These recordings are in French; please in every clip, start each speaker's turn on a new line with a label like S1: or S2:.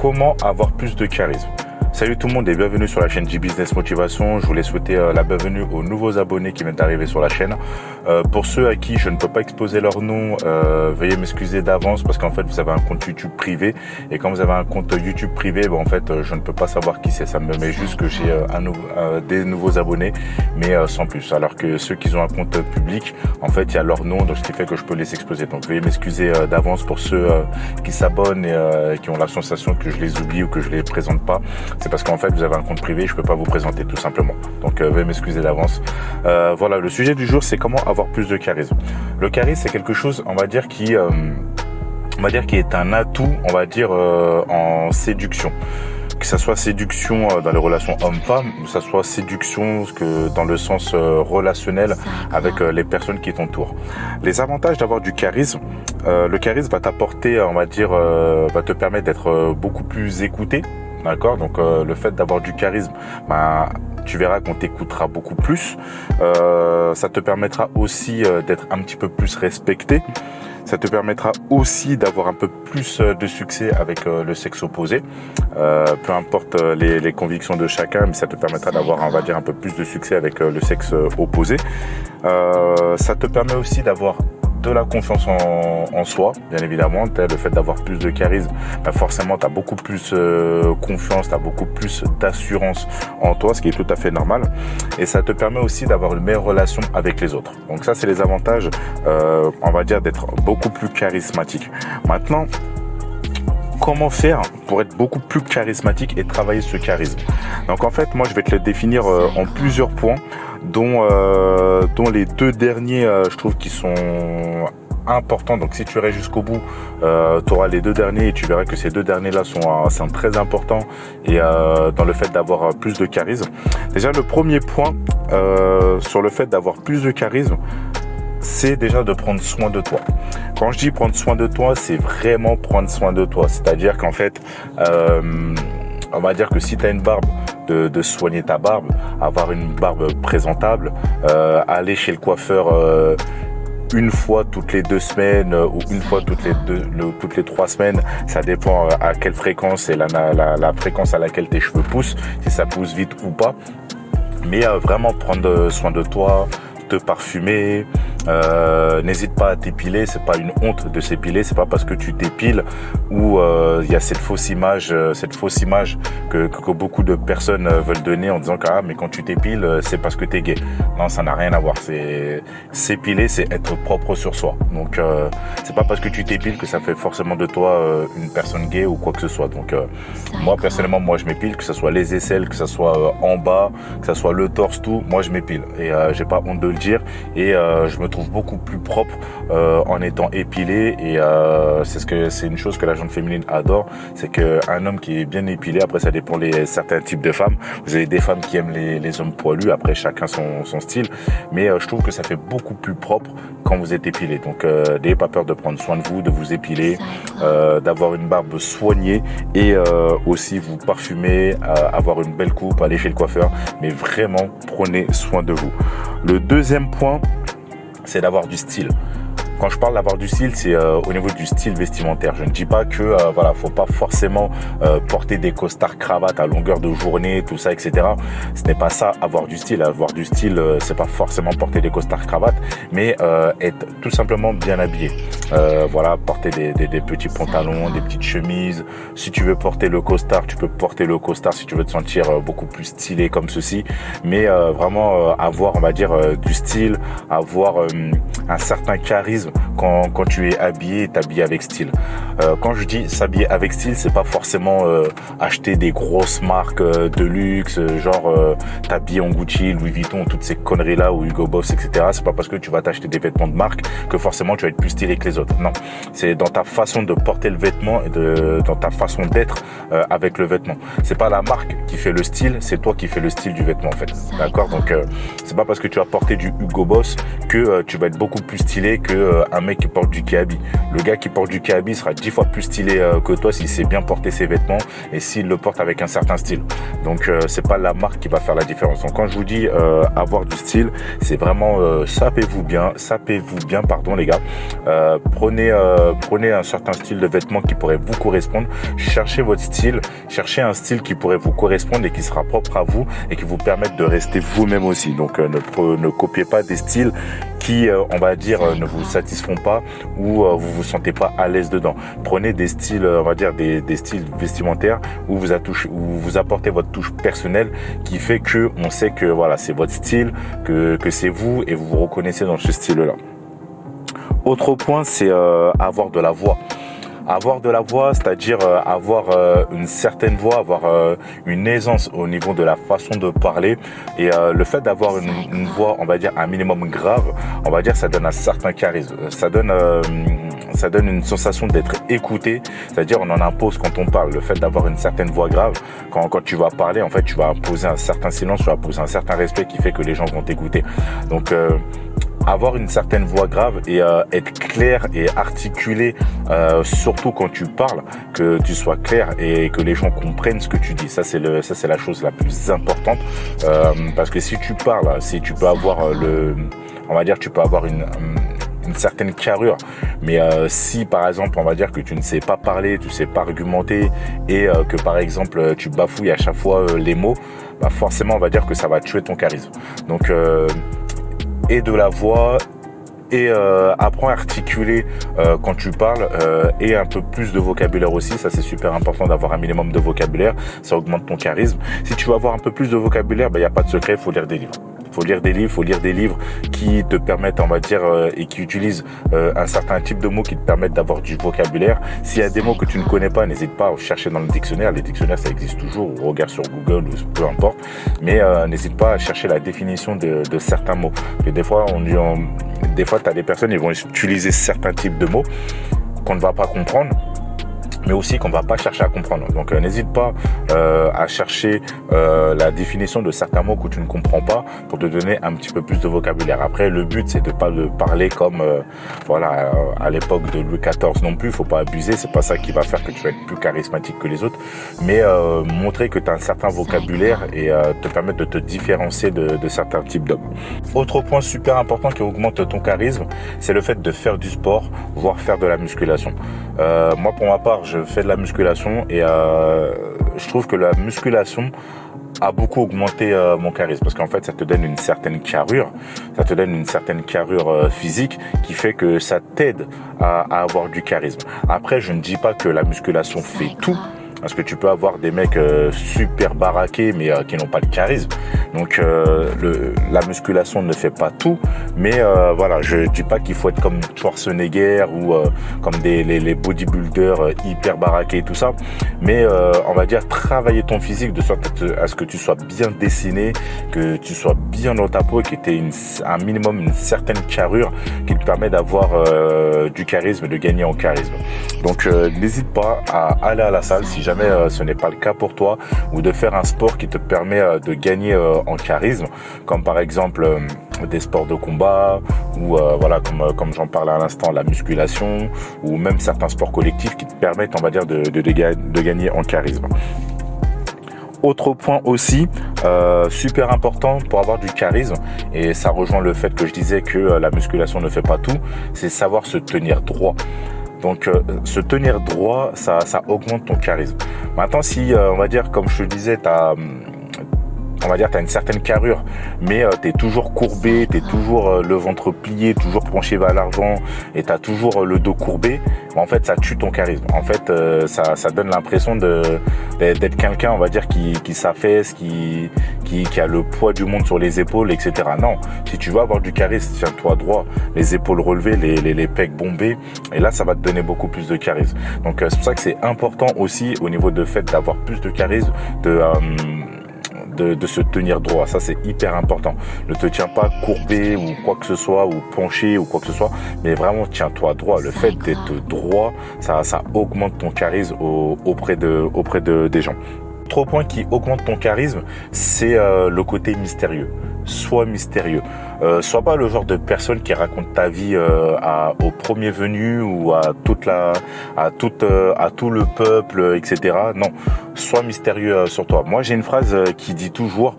S1: Comment avoir plus de charisme? Salut tout le monde et bienvenue sur la chaîne J-Business Motivation. Je voulais souhaiter la bienvenue aux nouveaux abonnés qui viennent d'arriver sur la chaîne. Pour ceux à qui je ne peux pas exposer leur nom, veuillez m'excuser d'avance parce qu'en fait vous avez un compte YouTube privé et quand vous avez un compte YouTube privé, en fait je ne peux pas savoir qui c'est. Ça me met juste que j'ai des nouveaux abonnés, mais sans plus. Alors que ceux qui ont un compte public, en fait il y a leur nom, donc ce qui fait que je peux les exposer. Donc veuillez m'excuser d'avance pour ceux qui s'abonnent et qui ont la sensation que je les oublie ou que je les présente pas. C'est parce qu'en fait vous avez un compte privé, je peux pas vous présenter tout simplement. Donc veuillez m'excuser d'avance. Voilà, le sujet du jour, c'est comment avoir plus de charisme. Le charisme, c'est quelque chose, on va dire, qui est un atout, on va dire, en séduction. Que ça soit séduction dans les relations homme-femme, que ça soit séduction dans le sens relationnel avec les personnes qui t'entourent. Les avantages d'avoir du charisme, le charisme va t'apporter, on va dire, va te permettre d'être beaucoup plus écouté. D'accord, donc le fait d'avoir du charisme, tu verras qu'on t'écoutera beaucoup plus. Ça te permettra aussi d'être un petit peu plus respecté. Ça te permettra aussi d'avoir un peu plus de succès avec le sexe opposé. Peu importe les convictions de chacun, mais ça te permettra d'avoir, on va dire, un peu plus de succès avec le sexe opposé. Ça te permet aussi d'avoir de la confiance en soi, bien évidemment. Le fait d'avoir plus de charisme, forcément tu as beaucoup plus confiance, tu as beaucoup plus d'assurance en toi, ce qui est tout à fait normal, et ça te permet aussi d'avoir une meilleure relation avec les autres. Donc ça, c'est les avantages, on va dire, d'être beaucoup plus charismatique. Maintenant, comment faire pour être beaucoup plus charismatique et travailler ce charisme? Donc en fait, moi je vais te le définir en plusieurs points, dont les deux derniers je trouve qui sont importants. Donc si tu restes jusqu'au bout, tu auras les deux derniers et tu verras que ces deux derniers là sont très importants et dans le fait d'avoir plus de charisme. Déjà, le premier point sur le fait d'avoir plus de charisme, c'est déjà de prendre soin de toi. Quand je dis prendre soin de toi, c'est vraiment prendre soin de toi. C'est-à-dire qu'en fait, on va dire que si tu as une barbe, de soigner ta barbe, avoir une barbe présentable, aller chez le coiffeur une fois toutes les 2 semaines ou une fois toutes les 3 semaines, ça dépend à quelle fréquence et la fréquence à laquelle tes cheveux poussent, si ça pousse vite ou pas. Mais vraiment prendre soin de toi, te parfumer, n'hésite pas à t'épiler. C'est pas une honte de s'épiler, c'est pas parce que tu t'épiles où il y a cette fausse image que beaucoup de personnes veulent donner en disant que mais quand tu t'épiles c'est parce que t'es gay. Non, ça n'a rien à voir. C'est s'épiler, c'est être propre sur soi. Donc c'est pas parce que tu t'épiles que ça fait forcément de toi une personne gay ou quoi que ce soit. Donc moi personnellement, je m'épile, que ce soit les aisselles, que ce soit en bas, que ce soit le torse, tout, moi je m'épile et j'ai pas honte de le dire, et je me trouve beaucoup plus propre en étant épilé, et c'est une chose que la gente féminine adore, c'est qu'un homme qui est bien épilé, après ça dépend certains types de femmes, vous avez des femmes qui aiment les hommes poilus, après chacun son style, mais je trouve que ça fait beaucoup plus propre quand vous êtes épilé. Donc n'ayez pas peur de prendre soin de vous, de vous épiler, d'avoir une barbe soignée et aussi vous parfumer, avoir une belle coupe, aller chez le coiffeur, mais vraiment prenez soin de vous. Le deuxième point, c'est d'avoir du style. Quand je parle d'avoir du style, c'est au niveau du style vestimentaire. Je ne dis pas que faut pas forcément porter des costards cravates à longueur de journée, tout ça, etc. Ce n'est pas ça, avoir du style. Avoir du style, c'est pas forcément porter des costards cravates, mais être tout simplement bien habillé. Porter des petits pantalons, des petites chemises. Si tu veux porter le costard, tu peux porter le costard si tu veux te sentir beaucoup plus stylé comme ceci. Mais vraiment avoir, on va dire, du style, avoir un certain charisme quand tu es habillé et t'habiller avec style. Quand je dis s'habiller avec style, c'est pas forcément acheter des grosses marques de luxe, genre t'habiller en Gucci, Louis Vuitton, toutes ces conneries là, ou Hugo Boss, etc. C'est pas parce que tu vas t'acheter des vêtements de marque que forcément tu vas être plus stylé que les autres. Non, c'est dans ta façon de porter le vêtement et dans ta façon d'être avec le vêtement. C'est pas la marque qui fait le style, c'est toi qui fais le style du vêtement en fait. D'accord, donc c'est pas parce que tu vas porter du Hugo Boss que tu vas être beaucoup plus stylé que un mec qui porte du Kiabi. Le gars qui porte du Kiabi sera 10 fois plus stylé que toi s'il sait bien porter ses vêtements et s'il le porte avec un certain style. Donc c'est pas la marque qui va faire la différence. Donc quand je vous dis avoir du style, c'est vraiment sapez-vous bien pardon les gars. Prenez un certain style de vêtements qui pourrait vous correspondre. Cherchez votre style, cherchez un style qui pourrait vous correspondre et qui sera propre à vous et qui vous permette de rester vous-même aussi. Donc ne copiez pas des styles qui, on va dire, ne vous satisfont pas ou vous vous sentez pas à l'aise dedans. Prenez des styles, on va dire des styles vestimentaires où vous apportez votre touche personnelle qui fait que on sait que voilà, c'est votre style, que c'est vous et vous vous reconnaissez dans ce style-là. Autre point, c'est avoir de la voix. Avoir de la voix, c'est-à-dire avoir une certaine voix, avoir une aisance au niveau de la façon de parler. Et le fait d'avoir une voix, on va dire, un minimum grave, on va dire, ça donne un certain charisme. Ça donne une sensation d'être écouté, c'est-à-dire on en impose quand on parle. Le fait d'avoir une certaine voix grave, quand tu vas parler, en fait, tu vas imposer un certain silence, tu vas imposer un certain respect qui fait que les gens vont t'écouter. Donc, avoir une certaine voix grave et être clair et articulé, surtout quand tu parles, que tu sois clair et que les gens comprennent ce que tu dis. Ça c'est la chose la plus importante, parce que si tu parles, si tu peux avoir on va dire, tu peux avoir une certaine carrure, mais si par exemple on va dire que tu ne sais pas parler, tu sais pas argumenter et que par exemple tu bafouilles à chaque fois les mots, bah forcément on va dire que ça va tuer ton charisme. Donc et de la voix et apprends à articuler quand tu parles et un peu plus de vocabulaire aussi. Ça c'est super important d'avoir un minimum de vocabulaire, ça augmente ton charisme. Si tu veux avoir un peu plus de vocabulaire, il n'y a pas de secret, il faut lire des livres. Faut lire des livres qui te permettent, on va dire, et qui utilisent un certain type de mots qui te permettent d'avoir du vocabulaire. S'il y a des mots que tu ne connais pas, n'hésite pas à chercher dans le dictionnaire. Les dictionnaires, ça existe toujours. Ou regarde sur Google ou peu importe. Mais n'hésite pas à chercher la définition de certains mots. Et des fois, tu as des personnes, ils vont utiliser certains types de mots qu'on ne va pas comprendre, mais aussi qu'on va pas chercher à comprendre. Donc n'hésite pas à chercher la définition de certains mots que tu ne comprends pas pour te donner un petit peu plus de vocabulaire. Après, le but c'est de pas le parler comme à l'époque de Louis XIV non plus. Faut pas abuser. C'est pas ça qui va faire que tu vas être plus charismatique que les autres, mais montrer que tu as un certain vocabulaire et te permettre de te différencier de certains types d'hommes. Autre point super important qui augmente ton charisme, c'est le fait de faire du sport, voire faire de la musculation. Moi pour ma part, je fais de la musculation et je trouve que la musculation a beaucoup augmenté mon charisme parce qu'en fait ça te donne une certaine carrure, physique qui fait que ça t'aide à avoir du charisme. Après, je ne dis pas que la musculation fait tout, parce que tu peux avoir des mecs super baraqués mais qui n'ont pas de charisme. Donc la musculation ne fait pas tout, mais voilà, je dis pas qu'il faut être comme Schwarzenegger ou comme les bodybuilders hyper baraqués et tout ça, mais on va dire travailler ton physique de sorte à ce que tu sois bien dessiné, que tu sois bien dans ta peau et que tu aies un minimum, une certaine carrure qui te permet d'avoir du charisme et de gagner en charisme. Donc n'hésite pas à aller à la salle si jamais ce n'est pas le cas pour toi, ou de faire un sport qui te permet de gagner en charisme, comme par exemple des sports de combat ou voilà, comme j'en parlais à l'instant, la musculation ou même certains sports collectifs qui te permettent, on va dire, de gagner en charisme. Autre point aussi super important pour avoir du charisme, et ça rejoint le fait que je disais que la musculation ne fait pas tout, c'est savoir se tenir droit. Donc se tenir droit, ça augmente ton charisme. Maintenant, si on va dire, comme je te disais, t'as une certaine carrure, mais t'es toujours courbé, t'es toujours le ventre plié, toujours penché vers l'avant, et t'as toujours le dos courbé, en fait ça tue ton charisme. En fait ça donne l'impression d'être quelqu'un, on va dire, qui s'affaisse, qui a le poids du monde sur les épaules, etc. Non, si tu veux avoir du charisme, tiens-toi droit, les épaules relevées, les pecs bombés, et là ça va te donner beaucoup plus de charisme. Donc c'est pour ça que c'est important aussi au niveau de fait d'avoir plus de charisme, de se tenir droit. Ça c'est hyper important. Ne te tiens pas courbé ou quoi que ce soit, ou penché ou quoi que ce soit, mais vraiment tiens-toi droit. Le fait d'être droit, ça augmente ton charisme auprès des gens. Autre point qui augmente ton charisme, c'est le côté mystérieux. Sois mystérieux. Sois pas le genre de personne qui raconte ta vie au premier venu ou à tout le peuple, etc. Non, sois mystérieux sur toi. Moi, j'ai une phrase qui dit toujours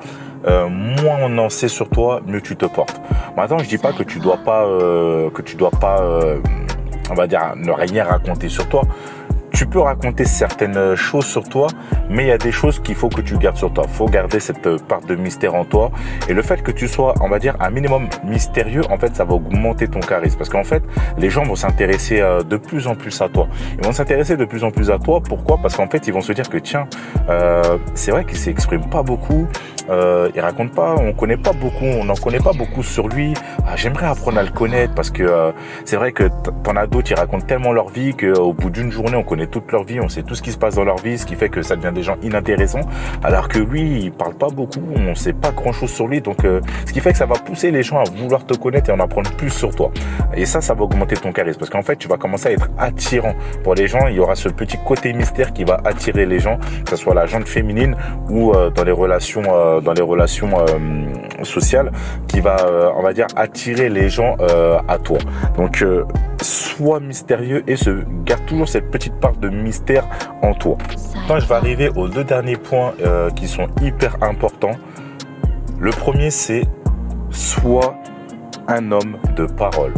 S1: moins on en sait sur toi, mieux tu te portes. Maintenant, je dis pas que tu dois pas, on va dire, ne rien raconter sur toi. Tu peux raconter certaines choses sur toi, mais il y a des choses qu'il faut que tu gardes sur toi. Il faut garder cette part de mystère en toi. Et le fait que tu sois, on va dire, un minimum mystérieux, en fait, ça va augmenter ton charisme. Parce qu'en fait, les gens vont s'intéresser de plus en plus à toi. Ils vont s'intéresser de plus en plus à toi. Pourquoi? Parce qu'en fait, ils vont se dire que, tiens, c'est vrai qu'il s'exprime pas beaucoup. Il raconte pas, on connaît pas beaucoup, on n'en connaît pas beaucoup sur lui. Ah, j'aimerais apprendre à le connaître parce que c'est vrai que t'en as d'autres, ils racontent tellement leur vie qu'au bout d'une journée, on connaît toute leur vie, on sait tout ce qui se passe dans leur vie, ce qui fait que ça devient des gens inintéressants. Alors que lui, il parle pas beaucoup, on sait pas grand chose sur lui. Donc, ce qui fait que ça va pousser les gens à vouloir te connaître et en apprendre plus sur toi. Et ça va augmenter ton charisme parce qu'en fait, tu vas commencer à être attirant pour les gens. Il y aura ce petit côté mystère qui va attirer les gens, que ce soit la gente féminine ou dans les relations sociales, qui va, on va dire, attirer les gens à toi. Donc, sois mystérieux et garde toujours cette petite part de mystère en toi. Maintenant, je vais arriver aux deux derniers points qui sont hyper importants. Le premier, c'est sois un homme de parole.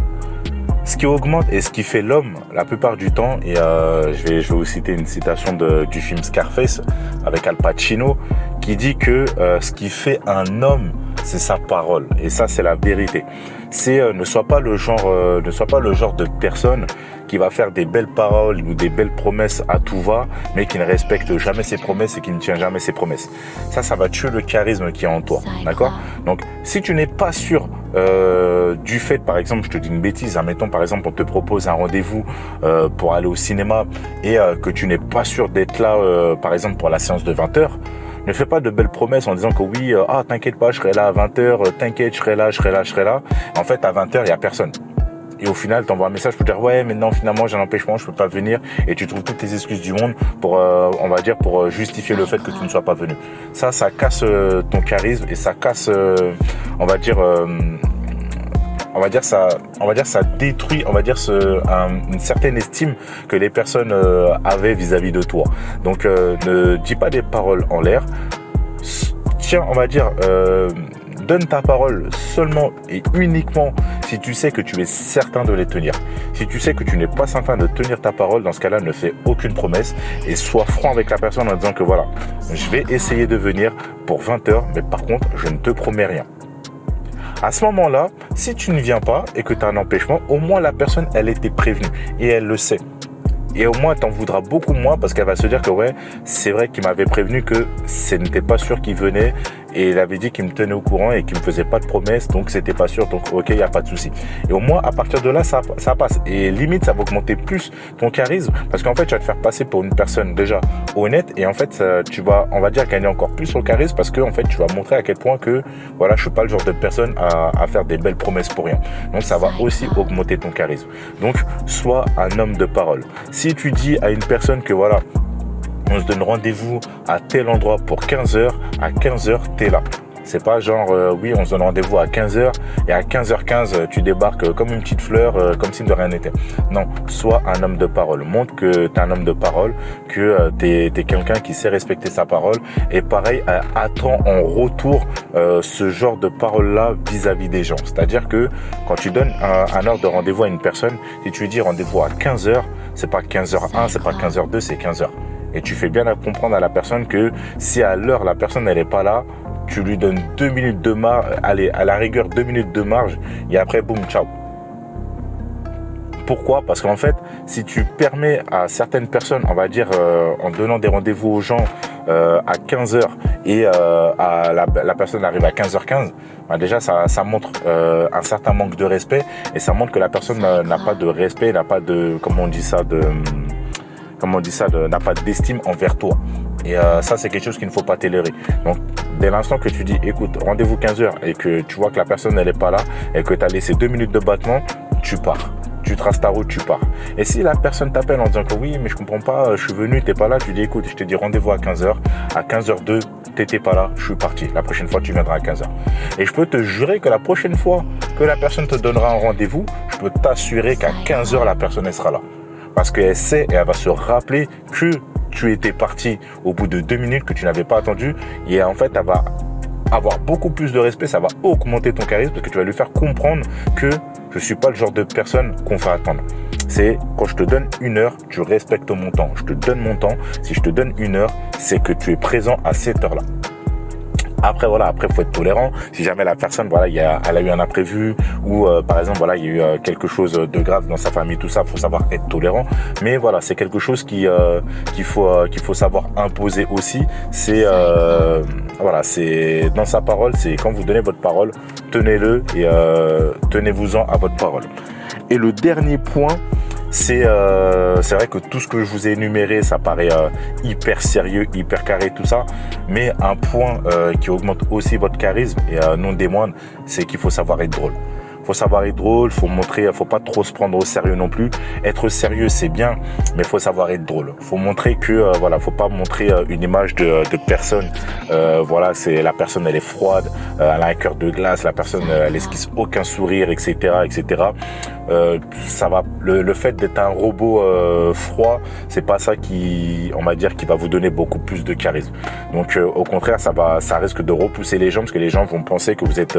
S1: Ce qui augmente et ce qui fait l'homme la plupart du temps, et je vais vous citer une citation du film Scarface avec Al Pacino, qui dit que ce qui fait un homme, c'est sa parole. Et ça, c'est la vérité. Ne sois pas le genre de personne qui va faire des belles paroles ou des belles promesses à tout va, mais qui ne respecte jamais ses promesses et qui ne tient jamais ses promesses. Ça va tuer le charisme qui est en toi, d'accord? Donc, si tu n'es pas sûr du fait, par exemple, je te dis une bêtise, admettons, par exemple, on te propose un rendez-vous pour aller au cinéma et que tu n'es pas sûr d'être là, par exemple, pour la séance de 20h, ne fais pas de belles promesses en disant que oui, t'inquiète pas, je serai là à 20h, t'inquiète, je serai là. En fait, à 20h, il n'y a personne. Et au final, t'envoies un message pour dire ouais, mais non, finalement, j'ai un empêchement, je peux pas venir. Et tu trouves toutes tes excuses du monde pour, on va dire, pour justifier le fait que tu ne sois pas venu. Ça casse ton charisme et ça casse, on va dire, ça détruit, une certaine estime que les personnes avaient vis-à-vis de toi. Donc, ne dis pas des paroles en l'air. Tiens, on va dire, donne ta parole seulement et uniquement si tu sais que tu es certain de les tenir. Si tu sais que tu n'es pas certain de tenir ta parole, dans ce cas-là, ne fais aucune promesse et sois franc avec la personne en disant que voilà, je vais essayer de venir pour 20h, mais par contre, je ne te promets rien. À ce moment-là, si tu ne viens pas et que tu as un empêchement, au moins la personne, elle était prévenue et elle le sait. Et au moins, elle t'en voudra beaucoup moins parce qu'elle va se dire que ouais, c'est vrai qu'il m'avait prévenu que ce n'était pas sûr qu'il venait et il avait dit qu'il me tenait au courant et qu'il me faisait pas de promesses, donc c'était pas sûr, donc ok, il n'y a pas de souci. Et au moins, à partir de là, ça passe. Et limite, ça va augmenter plus ton charisme parce qu'en fait, tu vas te faire passer pour une personne déjà honnête et en fait, tu vas, on va dire, gagner encore plus sur le charisme parce que en fait, tu vas montrer à quel point que voilà, je suis pas le genre de personne à faire des belles promesses pour rien. Donc, ça va aussi augmenter ton charisme. Donc, sois un homme de parole. Si tu dis à une personne que voilà, on se donne rendez-vous à tel endroit pour 15h, à 15h, t'es là. C'est pas genre, oui, on se donne rendez-vous à 15h et à 15h15, tu débarques comme une petite fleur, comme si de rien n'était. Non, sois un homme de parole. Montre que t'es un homme de parole, que t'es quelqu'un qui sait respecter sa parole. Et pareil, attends en retour ce genre de parole-là vis-à-vis des gens. C'est-à-dire que quand tu donnes un heure de rendez-vous à une personne, si tu lui dis rendez-vous à 15h, c'est pas 15h1, c'est pas 15h2, c'est 15h. Et tu fais bien comprendre à la personne que si à l'heure, la personne elle est pas là, tu lui donnes 2 minutes de marge, allez, à la rigueur 2 minutes de marge, et après, boum, ciao. Pourquoi? Parce qu'en fait, si tu permets à certaines personnes, on va dire, en donnant des rendez-vous aux gens à 15h et la personne arrive à 15h15, bah déjà, ça montre un certain manque de respect et ça montre que la personne n'a pas de respect, n'a pas de, n'a pas d'estime envers toi. Et ça, c'est quelque chose qu'il ne faut pas tolérer. Donc, dès l'instant que tu dis, écoute, rendez-vous 15h et que tu vois que la personne, elle est pas là et que tu as laissé 2 minutes de battement, tu pars. tu traces ta route, tu pars. Et si la personne t'appelle en disant que oui, mais je comprends pas, je suis venu, t'es pas là, tu dis écoute, je te dis rendez-vous à 15h. À 15h02, t'étais pas là, je suis parti. La prochaine fois, tu viendras à 15h. Et je peux te jurer que la prochaine fois que la personne te donnera un rendez-vous, je peux t'assurer qu'à 15h, la personne elle sera là. Parce qu'elle sait et elle va se rappeler que tu étais parti au bout de 2 minutes, que tu n'avais pas attendu. Et en fait, elle va avoir beaucoup plus de respect, ça va augmenter ton charisme parce que tu vas lui faire comprendre que je suis pas le genre de personne qu'on fait attendre. C'est quand je te donne 1 heure, tu respectes mon temps. Je te donne mon temps. Si je te donne 1 heure, c'est que tu es présent à cette heure-là. Après, voilà, faut être tolérant. Si jamais la personne, voilà, elle a eu un imprévu ou, par exemple, voilà, il y a eu quelque chose de grave dans sa famille, tout ça, faut savoir être tolérant. Mais voilà, c'est quelque chose qu'il faut savoir imposer aussi. C'est, voilà, c'est dans sa parole, c'est quand vous donnez votre parole, tenez-le et tenez-vous-en à votre parole. Et le dernier point, c'est vrai que tout ce que je vous ai énuméré, ça paraît hyper sérieux, hyper carré, tout ça. Mais un point qui augmente aussi votre charisme, et non des moindres, c'est qu'il faut savoir être drôle. Faut savoir être drôle, faut montrer, faut pas trop se prendre au sérieux non plus. Être sérieux, c'est bien, mais faut savoir être drôle. Faut montrer que, voilà, faut pas montrer une image de personne. Voilà, c'est la personne, elle est froide, elle a un cœur de glace, la personne, elle esquisse aucun sourire, etc., etc. Ça va, le fait d'être un robot froid, c'est pas ça qui, on va dire, qui va vous donner beaucoup plus de charisme. Donc, au contraire, ça risque de repousser les gens parce que les gens vont penser que vous êtes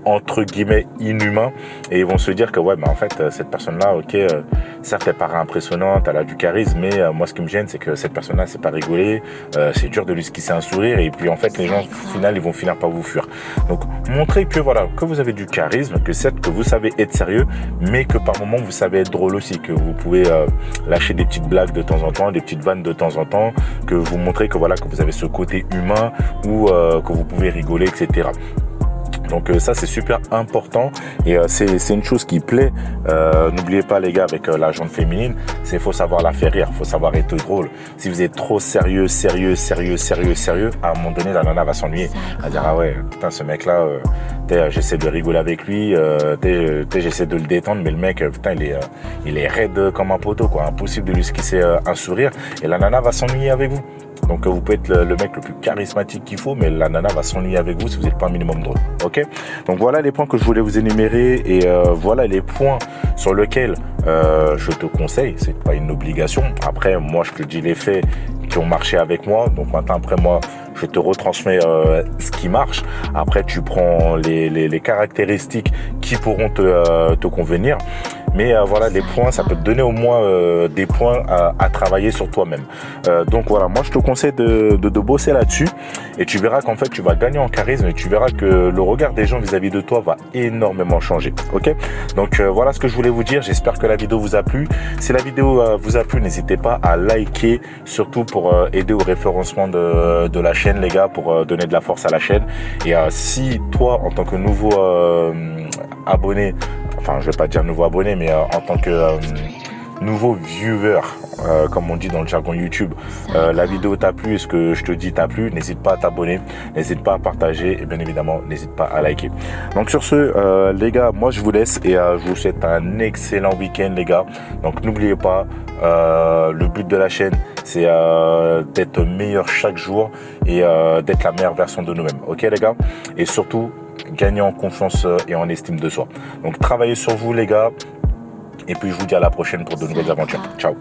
S1: entre guillemets inhumain et ils vont se dire que ouais, mais en fait cette personne-là, ok, certes elle paraît impressionnante, elle a du charisme, mais moi ce qui me gêne c'est que cette personne-là c'est pas rigoler, c'est dur de lui esquisser un sourire et puis en fait les gens au final ils vont finir par vous fuir. Donc montrez que voilà, que vous avez du charisme, que certes que vous savez être sérieux, mais que par moments vous savez être drôle aussi, que vous pouvez lâcher des petites blagues de temps en temps, des petites vannes de temps en temps, que vous montrez que voilà, que vous avez ce côté humain ou que vous pouvez rigoler, etc. Donc ça c'est super important et c'est une chose qui plaît. N'oubliez pas les gars, avec la gente féminine, c'est faut savoir la faire rire, faut savoir être drôle. Si vous êtes trop sérieux, à un moment donné la nana va s'ennuyer, elle va dire ah ouais putain ce mec là, j'essaie de rigoler avec lui, j'essaie de le détendre mais le mec putain il est raide comme un poteau quoi, impossible de lui esquisser un sourire et la nana va s'ennuyer avec vous. Donc vous pouvez être le mec le plus charismatique qu'il faut, mais la nana va s'ennuyer avec vous si vous n'êtes pas un minimum drôle. Ok ? Donc voilà les points que je voulais vous énumérer et voilà les points sur lesquels je te conseille. C'est pas une obligation. Après, moi je te dis les faits qui ont marché avec moi. Donc maintenant après moi, je te retransmets ce qui marche. Après tu prends les caractéristiques qui pourront te convenir. Mais voilà, les points, ça peut te donner au moins des points à travailler sur toi-même. Donc voilà, moi je te conseille de bosser là-dessus et tu verras qu'en fait tu vas gagner en charisme et tu verras que le regard des gens vis-à-vis de toi va énormément changer. Ok ? Donc voilà ce que je voulais vous dire. J'espère que la vidéo vous a plu. Si la vidéo vous a plu, n'hésitez pas à liker, surtout pour aider au référencement de la chaîne, les gars, pour donner de la force à la chaîne. Et si toi, en tant que nouveau abonné, enfin je vais pas dire nouveau abonné, mais en tant que nouveau viewer, comme on dit dans le jargon YouTube, la vidéo t'a plu et ce que je te dis t'a plu, n'hésite pas à t'abonner, n'hésite pas à partager et bien évidemment n'hésite pas à liker. Donc sur ce les gars, moi je vous laisse et je vous souhaite un excellent week-end les gars. Donc n'oubliez pas, le but de la chaîne c'est d'être meilleur chaque jour et d'être la meilleure version de nous-mêmes. Ok les gars? Et surtout gagner en confiance et en estime de soi. Donc travaillez sur vous les gars. Et puis je vous dis à la prochaine pour de nouvelles aventures. Ciao.